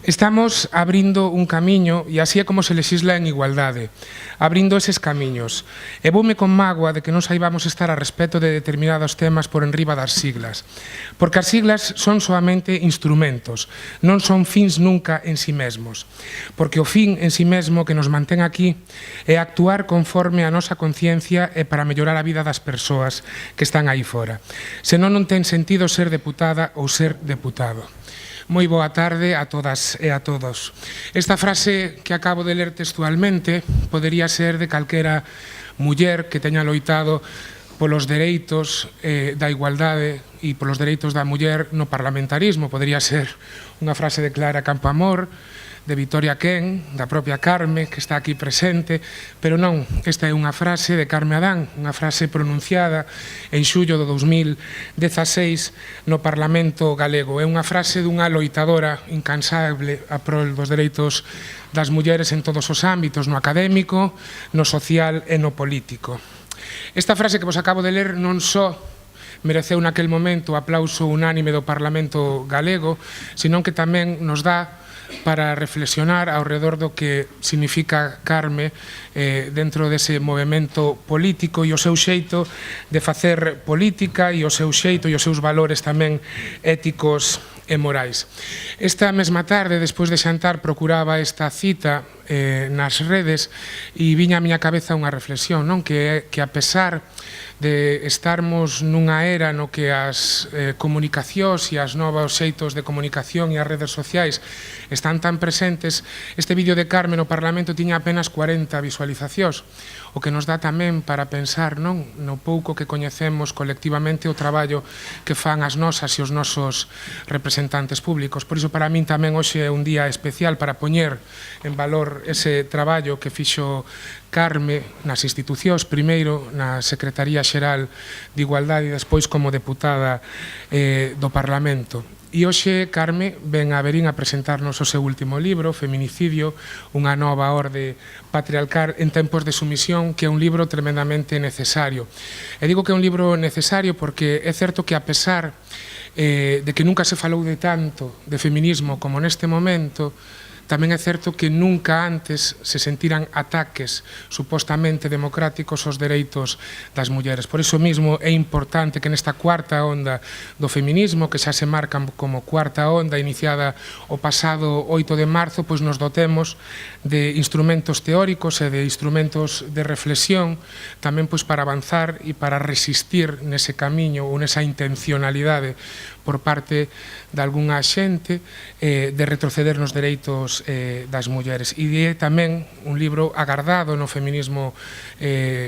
Estamos abrindo un camiño, e así é como se lexisla en igualdade, abrindo eses camiños. E voume con mágoa de que non saibamos estar a respecto de determinados temas por enriba das siglas. Porque as siglas son soamente instrumentos, non son fins nunca en si mesmos. Porque o fin en si mesmo que nos mantén aquí é actuar conforme a nosa conciencia e para mellorar a vida das persoas que están aí fora. Senón non ten sentido ser deputada ou ser deputado. Moi boa tarde a todas e a todos. Esta frase que acabo de ler textualmente podería ser de calquera muller que teña loitado polos dereitos da igualdade e polos dereitos da muller no parlamentarismo. Podería ser unha frase de Clara Campoamor, de Victoria Ken, da propia Carme, que está aquí presente, pero non, esta é unha frase de Carme Adán, unha frase pronunciada en xullo do 2016 no Parlamento galego. É unha frase dunha loitadora incansable a prol dos dereitos das mulleres en todos os ámbitos, no académico, no social e no político. Esta frase que vos acabo de ler non só mereceu naquel momento o aplauso unánime do Parlamento galego, senón que tamén nos dá para reflexionar ao redor do que significa Carme dentro dese movemento político e o seu xeito de facer política e o seu xeito e os seus valores tamén éticos e morais. Esta mesma tarde, despois de xantar, procuraba esta cita nas redes e viña a miña cabeza unha reflexión, non? Que a pesar de estarmos nunha era no que as comunicacións e as novos xeitos de comunicación e as redes sociais están tan presentes, este vídeo de Carme no Parlamento tiña apenas 40 visualizacións, o que nos dá tamén para pensar non no pouco que coñecemos colectivamente o traballo que fan as nosas e os nosos representantes públicos. Por iso, para min tamén hoxe é un día especial para poñer en valor ese traballo que fixo Carme nas institucións, primeiro na Secretaría Xeral de Igualdade e despois como deputada do Parlamento. E hoxe Carme ven a Verín a presentarnos o seu último libro, Feminicidio, unha nova orde patriarcal en tempos de sumisión, que é un libro tremendamente necesario. E digo que é un libro necesario porque é certo que a pesar de que nunca se falou de tanto de feminismo como neste momento, tamén é certo que nunca antes se sentiran ataques supostamente democráticos aos dereitos das mulleres. Por iso mesmo é importante que nesta cuarta onda do feminismo, que xa se marca como cuarta onda iniciada o pasado 8 de marzo, pois nos dotemos de instrumentos teóricos e de instrumentos de reflexión tamén pois para avanzar e para resistir nese camiño ou nesa intencionalidade por parte de algunha xente de retroceder nos dereitos das mulleres. E é tamén un libro agardado no feminismo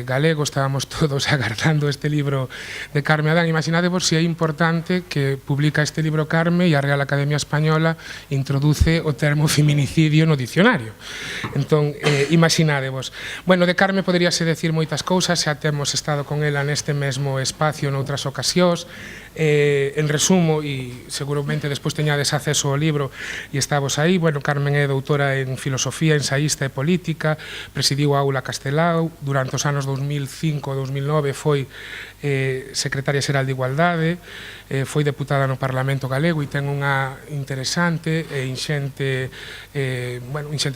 galego, estábamos todos agardando este libro de Carme Adán. Imaginadevos se é importante que publica este libro Carme e a Real Academia Española introduce o termo feminicidio no dicionario. Entón, imaginadevos. Bueno, de Carme poderíase decir moitas cousas, xa temos estado con ela neste mesmo espacio noutras ocasións. En resumo, e seguramente despois teñades acceso ao libro e estamos aí, bueno, Carmen é doutora en filosofía, ensaísta e política, presidiu a Aula Castelao, durante os anos 2005 e 2009 foi secretaria xeral de Igualdade, foi deputada no Parlamento galego e ten unha interesante e inxente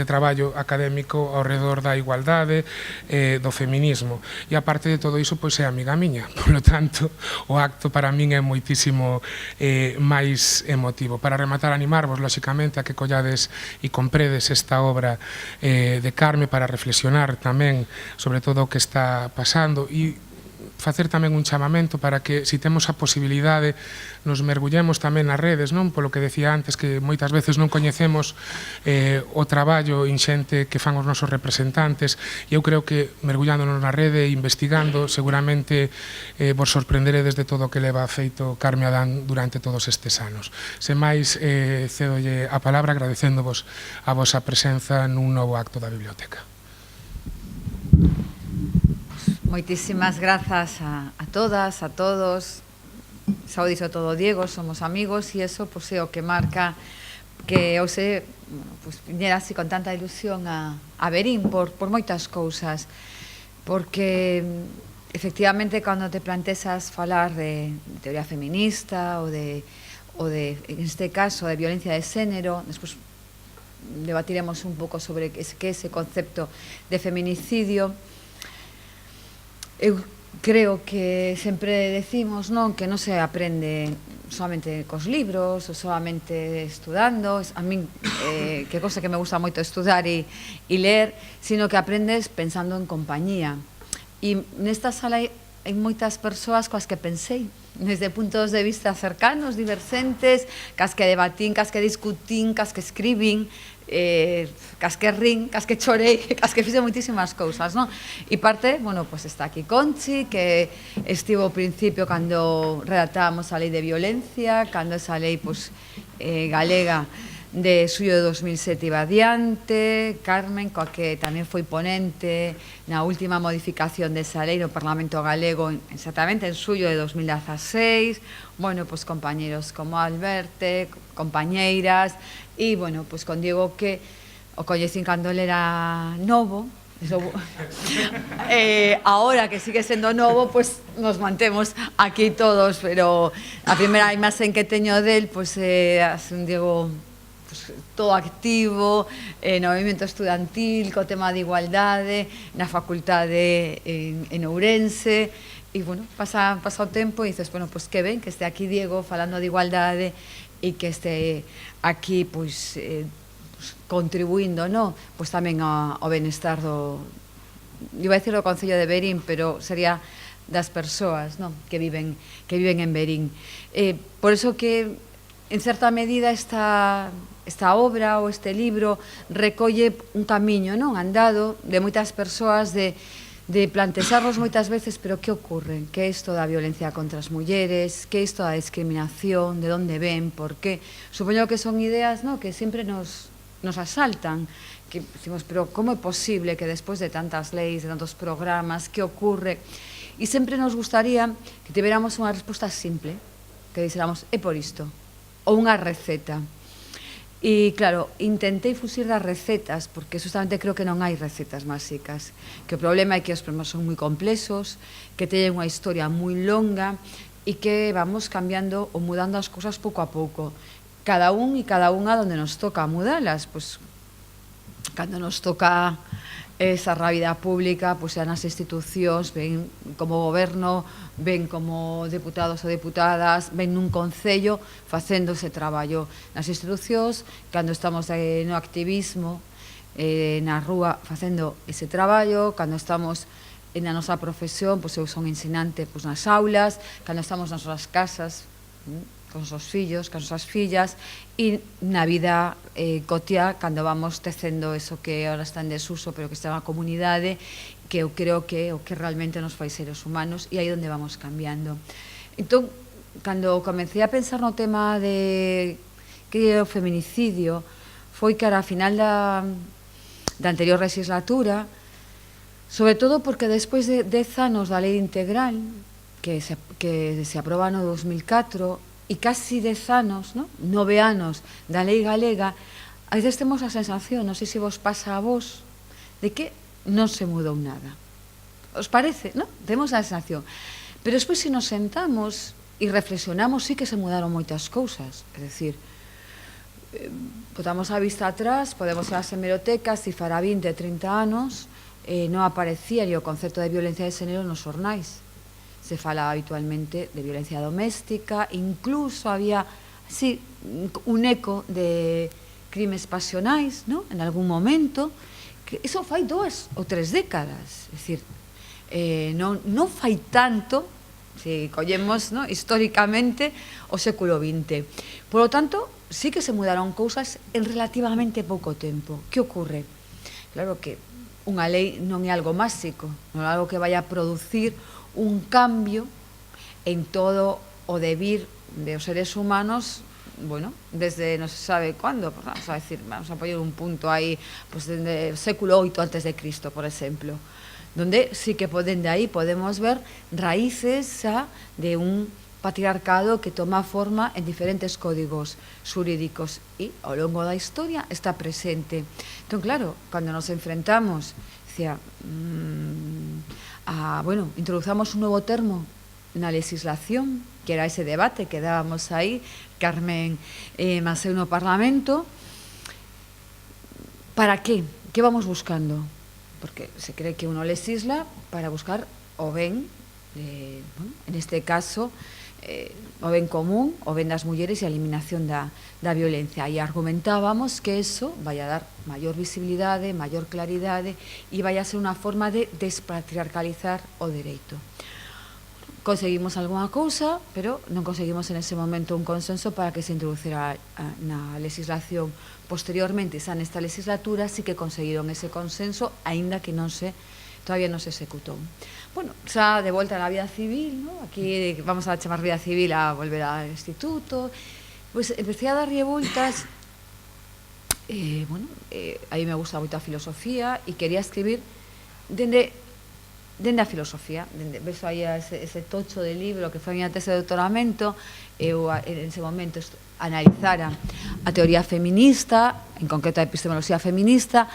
traballo académico ao redor da igualdade do feminismo. E aparte de todo iso, pois é amiga miña, polo tanto, o acto para min é moitísimo máis emotivo. Para rematar, animarvos, lóxicamente, a que collades e compredes esta obra de Carme para reflexionar tamén sobre todo o que está pasando e facer tamén un chamamento para que, se temos a posibilidade, nos mergullemos tamén nas redes, non? Polo que decía antes, que moitas veces non coñecemos o traballo inxente que fan os nosos representantes, e eu creo que mergullándonos na rede e investigando, seguramente vos sorprenderedes de todo o que leva feito Carme Adán durante todos estes anos. Sen máis, cedolle a palabra agradecéndovos a vosa presenza nun novo acto da biblioteca. Moitísimas grazas a todas, a todos. Xa o dixo todo Diego, somos amigos e eso pois, é o que marca que hoxe viñera así con tanta ilusión a Verín por moitas cousas, porque efectivamente cando te plantexas falar de teoría feminista ou en este caso, de violencia de xénero. Despois debatiremos un pouco sobre que ese concepto de feminicidio. Eu creo que sempre decimos, non, que non se aprende solamente cos libros ou solamente estudando. A min, que cosa que me gusta moito estudar e ler, sino que aprendes pensando en compañía. E nesta sala hai moitas persoas coas que pensei desde puntos de vista cercanos, diversentes, cas que debatín, cas que discutín, cas que escribín, cas que rin, cas que chorei, cas que fixe moitísimas cousas, non? E parte, bueno, pues está aquí Conchi, que estivo ao principio cando redactábamos a lei de violencia, cando esa lei, pues, galega de suyo de 2007 iba adiante, Carmen, coa que tamén foi ponente na última modificación desa lei no Parlamento Galego, exactamente en suyo de 2016, bueno, pues compañeros como Alberte, compañeiras, e, bueno, pues con Diego, que o coñecín cando ele era novo, ahora que sigue sendo novo, pues nos mantemos aquí todos, pero a primeira imaxen que teño del, pues un Diego pues, todo activo no movimento estudantil, co tema de igualdade, na facultade en Ourense, e, bueno, pasa o tempo e dices, bueno, pues que ben que este aquí Diego falando de igualdade e que este aquí, pues, contribuindo, no? Pues tamén ao benestar do, iba a decir do Concello de Verín, pero sería das persoas, no? que viven en Verín. Por eso que, en certa medida, esta obra ou este libro recolle un camiño, non? Andado de moitas persoas de plantexarnos moitas veces, pero que ocorre? Que é isto da violencia contra as mulleres? Que é isto da discriminación? De onde ven? Por qué? Supoño que son ideas, no? Que sempre nos asaltan, que decimos, pero como é posible que despois de tantas leis, de tantos programas, que ocorre? E sempre nos gustaría que tiveramos unha resposta simple, que dixéramos, é por isto, ou unha receta. E, claro, intentei fuxir das recetas, porque justamente creo que non hai recetas máxicas, que o problema é que os problemas son moi complexos, que teñen unha historia moi longa e que vamos cambiando ou mudando as cousas pouco a pouco. Cada un e cada unha donde nos toca mudalas, pois, cando nos toca esa vida pública, pois, nas institucións, ven como goberno, ven como deputados ou deputadas, ven nun concello facendo ese traballo nas institucións, cando estamos no activismo, na rúa facendo ese traballo, cando estamos na nosa profesión, pois eu son ensinante pois, nas aulas, cando estamos nas nosas casas, con os seus fillos, con as nosas fillas, e na vida cotiá, cando vamos tecendo eso que ahora está en desuso, pero que está na comunidade, que eu creo que é o que realmente nos fai seres humanos, e aí onde vamos cambiando. Entón, cando comecei a pensar no tema de que é o feminicidio, foi que a final da anterior legislatura, sobre todo porque despois de 10 anos da lei integral, que se aproba no 2004, e casi 10 anos, 9 anos da lei galega, a veces temos a sensación, non sei se vos pasa a vos, de que non se mudou nada. Os parece, non? Temos a sensación. Pero despois, se nos sentamos e reflexionamos, sí que se mudaron moitas cousas. É dicir, botamos a vista atrás, podemos ir ás hemerotecas, e fará 20, 30 anos, non aparecía o concepto de violencia de xénero nos xornais. Se fala habitualmente de violencia doméstica, incluso había, sí, un eco de crimes pasionais, ¿no? En algún momento, que eso fai 2 ou 3 décadas, é dicir, non fai tanto, se collemos, ¿no? Históricamente, o século XX. Por lo tanto, sí que se mudaron cousas en relativamente pouco tempo. Que ocorre? Claro que unha lei non é algo máxico, non é algo que vai a producir un cambio en todo o devir de os seres humanos, bueno, desde non se sabe cuándo, pues vamos a poñer un punto aí, pues desde o século VIII antes de Cristo, por exemplo, donde sí que de aí podemos ver raíces de un patriarcado que toma forma en diferentes códigos xurídicos e ao longo da historia está presente. Entón, claro, cando nos enfrentamos, bueno, introduzamos un novo termo na legislación, que era ese debate que dábamos aí, Carmen Maseu no Parlamento. ¿Para qué? ¿Qué vamos buscando? Porque se cree que uno legisla para buscar o ben, bueno, en este caso, o ben común, o ben das mulleres e a eliminación da violencia. E argumentábamos que eso vai a dar maior visibilidade, maior claridade e vai a ser unha forma de despatriarcalizar o dereito. Conseguimos algunha cousa, pero non conseguimos en ese momento un consenso para que se introducera na legislación. Posteriormente, xa nesta legislatura, sí que conseguiron ese consenso, aínda que todavía non se executou. Bueno, xa de volta na vida civil, ¿no? Aquí vamos a chamar vida civil a volver ao instituto. Pois empecé a darlle voltas. Bueno, a mí me gusta moito a filosofía e quería escribir dende a filosofía. Ves aí ese tocho de libro que foi a miña tese de doutoramento. Eu en ese momento analizara a teoría feminista, en concreto a epistemoloxía feminista.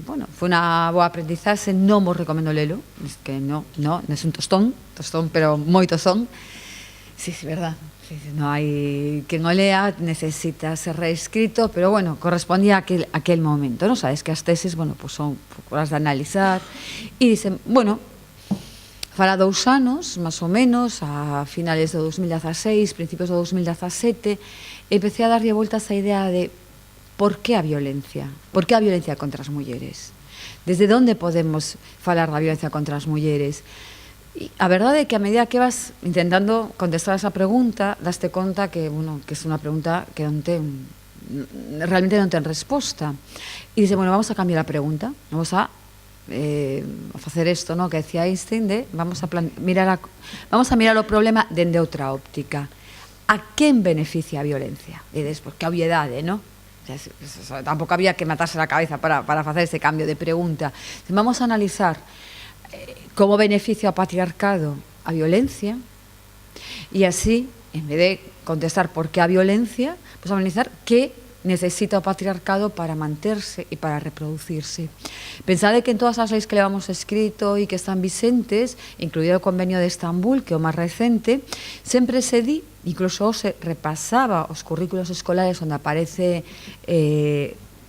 Bueno, foi unha boa aprendizaxe, non vos recomendo lelo, es que non é un tostón, pero moi tostón. Sí, verdad, non hai quen o lea, necesita ser reescrito, pero bueno, correspondía a aquel momento, non sabes que as teses, bueno, pues son horas de analizar, e dicen, bueno, fará 2 anos, máis ou menos, a finales do 2016, principios do 2017, empecé a darlle voltas a idea de por que a violencia? Por que a violencia contra as mulleres? Desde onde podemos falar da violencia contra as mulleres? E a verdade é que a medida que vas intentando contestar esa pregunta, daste conta que, bueno, que é unha pregunta que realmente non ten resposta. E dice, bueno, vamos a cambiar a pregunta, vamos a facer isto, ¿no? Que decía Einstein, vamos a mirar o problema dende outra óptica. A quen beneficia a violencia? E despois, que obviedade, ¿no? Tampouco había que matarse la cabeza para facer ese cambio de pregunta. Vamos a analizar como beneficia ao patriarcado a violencia e así, en vez de contestar por que a violencia, pues analizar que necesita o patriarcado para manterse e para reproducirse. Pensade que en todas as leis que levamos escrito e que están vicentes, incluído o Convenio de Estambul, que é o máis recente, sempre se di, incluso se repasaba os currículos escolares onde aparece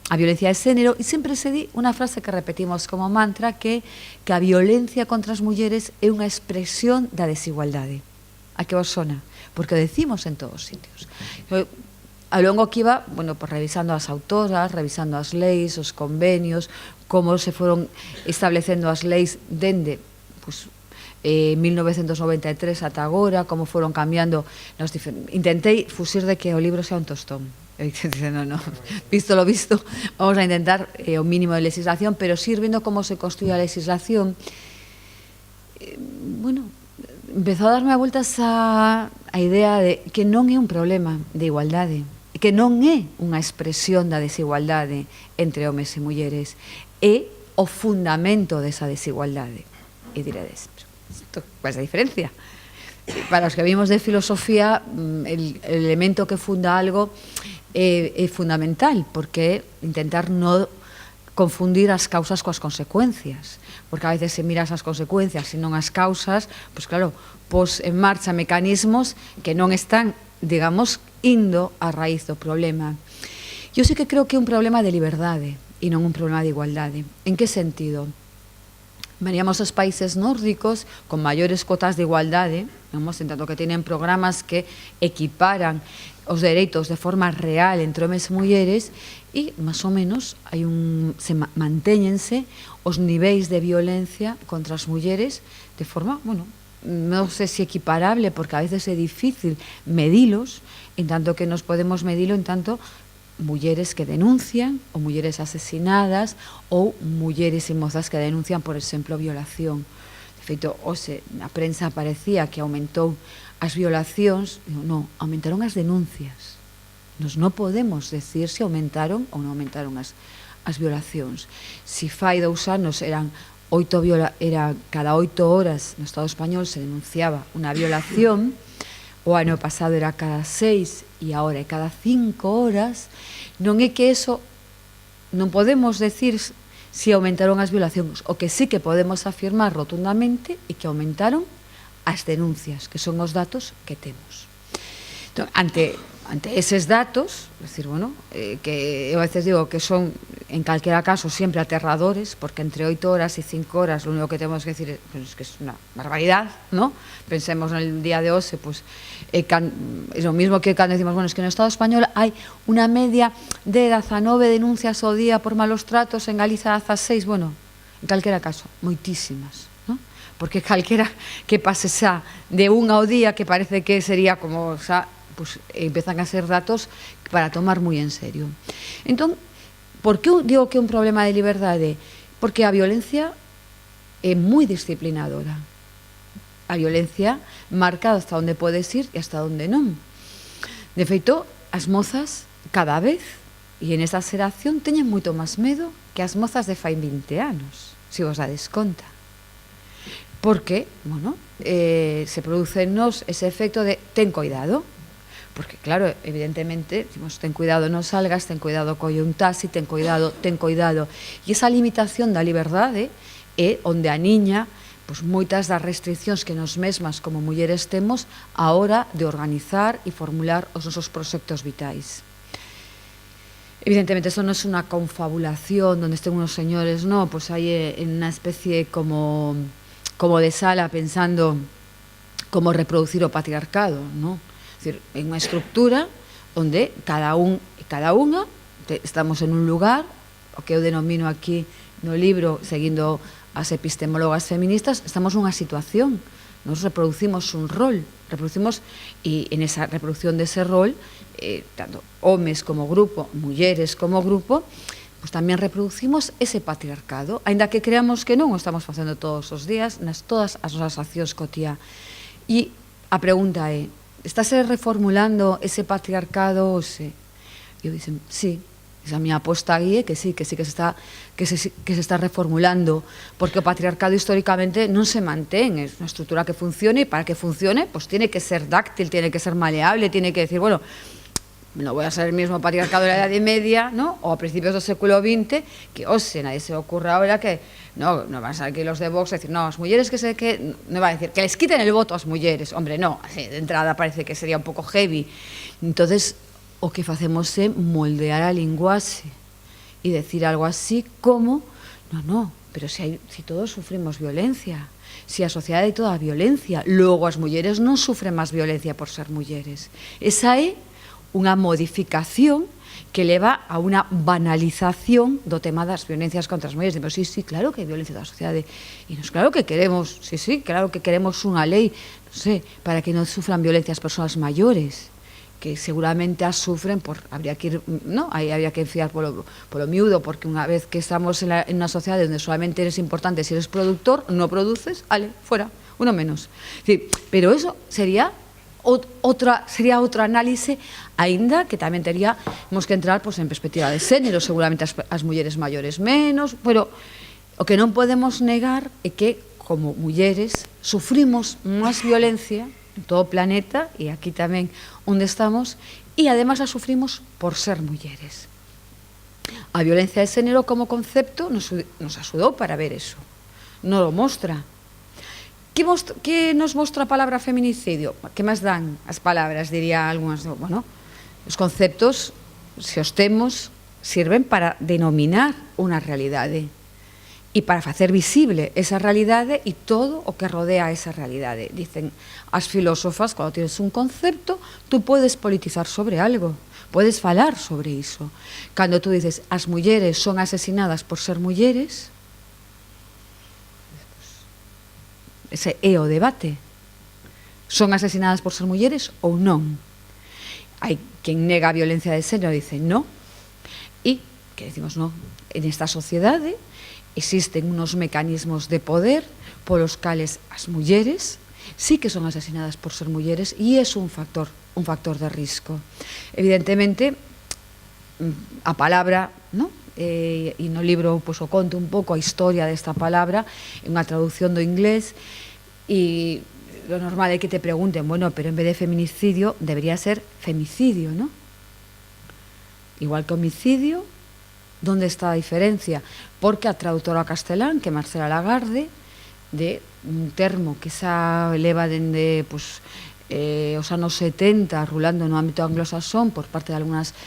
a violencia de xénero, e sempre se di unha frase que repetimos como mantra, que a violencia contra as mulleres é unha expresión da desigualdade. A que vos sona? Porque o decimos en todos os sitios. A longo que iba, bueno, pues revisando as autoras, revisando as leis, os convenios, como se foron establecendo as leis dende, pues, 1993 ata agora, como foron cambiando. Intentei fusir de que o libro sea un tostón. No, visto lo visto, vamos a intentar o mínimo de legislación, pero sí ir viendo como se construye a legislación. Bueno, empezou a darme a voltas a idea de que non é un problema de igualdade, que non é unha expresión da desigualdade entre homes e mulleres, é o fundamento desa desigualdade. E diredes, ¿cuál es la diferencia? Para os que vimos de filosofía, el elemento que funda algo é fundamental, porque intentar non confundir as causas coas consecuencias, porque a veces se miras as consecuencias e non as causas, pois claro, pos en marcha mecanismos que non están, digamos, indo a raíz do problema. Eu sí que creo que é un problema de liberdade e non un problema de igualdade. En que sentido? Veníamos aos países nórdicos con maiores cotas de igualdade, vamos, en tanto que tienen programas que equiparan os dereitos de forma real entre homes e mulleres, e, máis ou menos, mantéñense os niveis de violencia contra as mulleres de forma, bueno, non sei se equiparable, porque a veces é difícil medilos, en tanto que nos podemos medilo en tanto mulleres que denuncian, ou mulleres asesinadas, ou mulleres e mozas que denuncian, por exemplo, violación. De feito, hoxe na prensa aparecía que aumentou as violacións. Non, aumentaron as denuncias. Nos non podemos decir se aumentaron ou non aumentaron as violacións. Si fai 2 anos cada 8 horas no Estado español se denunciaba unha violación, o ano pasado era cada 6 e agora é cada 5 horas, non é que eso, non podemos decir se aumentaron as violacións. O que sí que podemos afirmar rotundamente é que aumentaron as denuncias, que son os datos que temos. Entón, ante eses datos, decir, bueno, que eu a veces digo que son, en calquera caso, sempre aterradores, porque entre 8 horas e 5 horas, lo único que temos que decir es que es una barbaridad, ¿no? Pensemos en el día de hoxe, pues, es lo mismo que cando decimos, bueno, es que no Estado español hai unha media de 19 denuncias ao día por malos tratos, en Galiza 16, bueno, en calquera caso, moitísimas, ¿no? Porque calquera que pase xa de unha ao día, que parece que sería como xa, pues, empezan a ser datos para tomar moi en serio. Entón, por que digo que é un problema de liberdade? Porque a violencia é moi disciplinadora. A violencia marca hasta onde podes ir e hasta onde non. De feito, as mozas cada vez, e en esa xeración, teñen moito máis medo que as mozas de fai 20 anos, se vos dades conta. Porque, bueno, se produce en nos ese efecto de ten cuidado. Porque, claro, evidentemente, decimos, ten cuidado, non salgas, ten cuidado, colle un taxi, ten cuidado, ten cuidado. E esa limitación da liberdade é onde a niña, pois moitas das restriccións que nos mesmas como mulleres temos a hora de organizar e formular os nosos proxectos vitais. Evidentemente, eso non é unha confabulación donde estén unos señores, no, pois hai en unha especie como de sala pensando como reproducir o patriarcado, non? É dicir, en unha estructura onde cada un e cada unha estamos en un lugar, o que eu denomino aquí no libro, seguindo as epistemólogas feministas, estamos nunha situación, nos reproducimos un rol, e en esa reproducción dese rol, tanto homes como grupo, mulleres como grupo, pues tamén reproducimos ese patriarcado, aínda que creamos que non, o estamos facendo todos os días, nas todas as nosas accións cotiá. E a pregunta é, estáse reformulando ese patriarcado hoxe? E eu dicen, sí, esa miña aposta aí é que sí, que se está reformulando, porque o patriarcado históricamente non se mantén, é unha estrutura que funcione, e para que funcione, pues tiene que ser dáctil, tiene que ser maleable, tiene que decir, bueno, no voy a ser el mismo patriarcado de la Edad Media, ¿no? O a principios del século XX, que, ose, nadie se ocurra ahora que, no van a ser aquí los de Vox a decir, no, as mulleres no va a decir, que les quiten el voto ás mulleres, hombre, no, así, de entrada parece que sería un pouco heavy. Entonces, o que facemos é moldear a linguaxe e decir algo así como, no, pero si todos sufrimos violencia, si a sociedade é toda violencia, logo as mulleres non sufren máis violencia por ser mulleres. Esa é unha modificación que leva a unha banalización do tema das violencias contra as mulleres. Dicimos, sí, claro que hai violencia da sociedade. E nos claro que queremos, claro que queremos unha lei, non sei, para que non sufran violencia as persoas maiores, que seguramente as sufren habría que ir, ¿no? Aí habría que enfiar polo miúdo, porque unha vez que estamos en unha sociedade onde solamente eres importante si eres productor, no produces, ale, fuera, uno menos. Pero eso sería outro análise, aínda que tamén teríamos que entrar en perspectiva de xénero, seguramente as mulleres maiores menos, pero o que non podemos negar é que como mulleres sufrimos máis violencia en todo o planeta, e aquí tamén onde estamos, e además a sufrimos por ser mulleres. A violencia de xénero como concepto nos axudou para ver eso, nos lo mostra. Que nos mostra a palabra feminicidio? Que máis dan as palabras, diría algunhas? Bueno, os conceptos, se os temos, sirven para denominar unha realidade e para facer visible esa realidade e todo o que rodea esa realidade. Dicen as filósofas, cando tienes un concepto, tú podes politizar sobre algo, podes falar sobre iso. Cando tú dices, as mulleres son asesinadas por ser mulleres, ese é o debate. Son asesinadas por ser mulleres ou non? Hai quen nega a violencia de xénero e dice no, e que decimos no, en esta sociedade existen unos mecanismos de poder polos cales as mulleres sí que son asesinadas por ser mulleres e é un factor de risco. Evidentemente, a palabra, ¿no? E no libro o conto un pouco a historia desta palabra, en unha traducción do inglés, e lo normal é que te pregunten, bueno, pero en vez de feminicidio debería ser femicidio, ¿no? Igual que homicidio, ¿dónde está a diferencia? Porque a traductora castelán, que Marcela Lagarde, de un termo que xa leva dende os anos 70 rulando no ámbito anglosaxón por parte de algunhas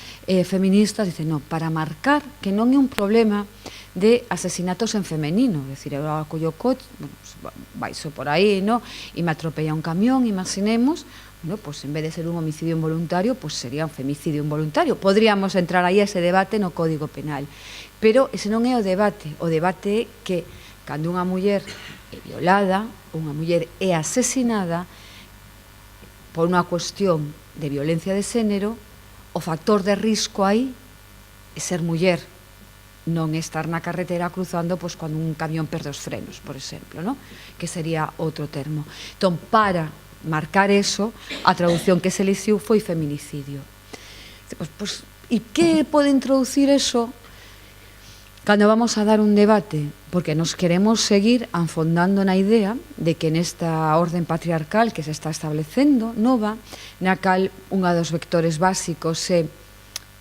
feministas, dicen, no, para marcar que non é un problema de asesinatos en femenino, é dicir, eu acollo o coche, baixo por aí, no, e me atropella un camión, imaginemos, bueno, pues en vez de ser un homicidio involuntario, pues sería un femicidio involuntario. Podríamos entrar aí a ese debate no Código Penal, pero ese non é o debate é que cando unha muller é violada, unha muller é asesinada por unha cuestión de violencia de xénero, o factor de risco aí é ser muller, non estar na carretera cruzando cando un camión perde os frenos, por exemplo, ¿no? Que sería outro termo. Entón, para marcar eso, a traducción que se elixiu foi feminicidio. E que pode introducir eso cando vamos a dar un debate? Porque nos queremos seguir afondando na idea de que nesta orden patriarcal que se está establecendo, nova, na cal unha dos vectores básicos é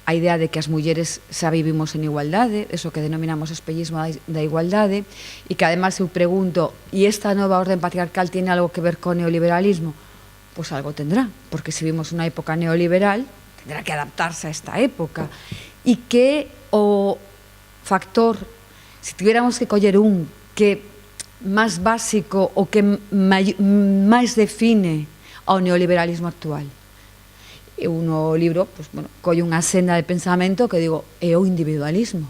a idea de que as mulleres xa vivimos en igualdade, eso que denominamos espellismo da igualdade, e que además eu pregunto, e esta nova orden patriarcal tiene algo que ver con neoliberalismo? Pois algo tendrá, porque se vivimos unha época neoliberal, tendrá que adaptarse a esta época. E que o factor, se tiveramos que coller un que máis básico o que máis define ao neoliberalismo actual, eu no libro collo unha senda de pensamento que digo, é o individualismo.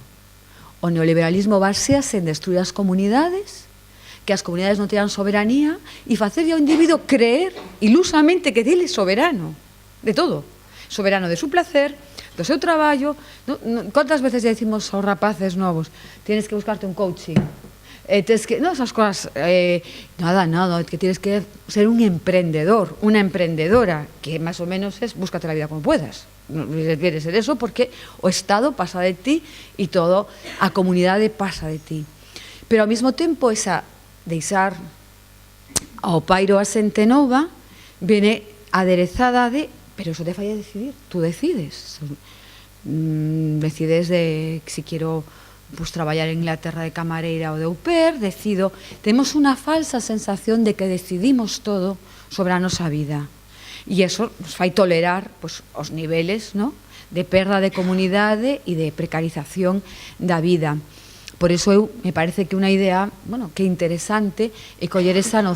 O neoliberalismo basease en destruir as comunidades, que as comunidades non teñan soberanía, e facer ao individuo creer ilusamente que dele é soberano, de todo. Soberano de su placer, do seu traballo. Quantas veces decimos aos rapaces novos, tienes que buscarte un coaching, esas cosas, nada, que tienes que ser un emprendedor, una emprendedora, que más o menos es búscate la vida como puedas. Debe ser eso porque o Estado pasa de ti e todo, a comunidade pasa de ti. Pero ao mesmo tempo esa deixar ao pairo a xente nova viene aderezada de, pero eso te falla decidir, tú decides. Decides de si quiero traballar en Inglaterra de camareira ou de au pair, decido. Temos unha falsa sensación de que decidimos todo sobre a nosa vida. E iso nos fai tolerar os niveles de perda de comunidade e de precarización da vida. Por iso me parece que unha idea que é interesante é coller esa noción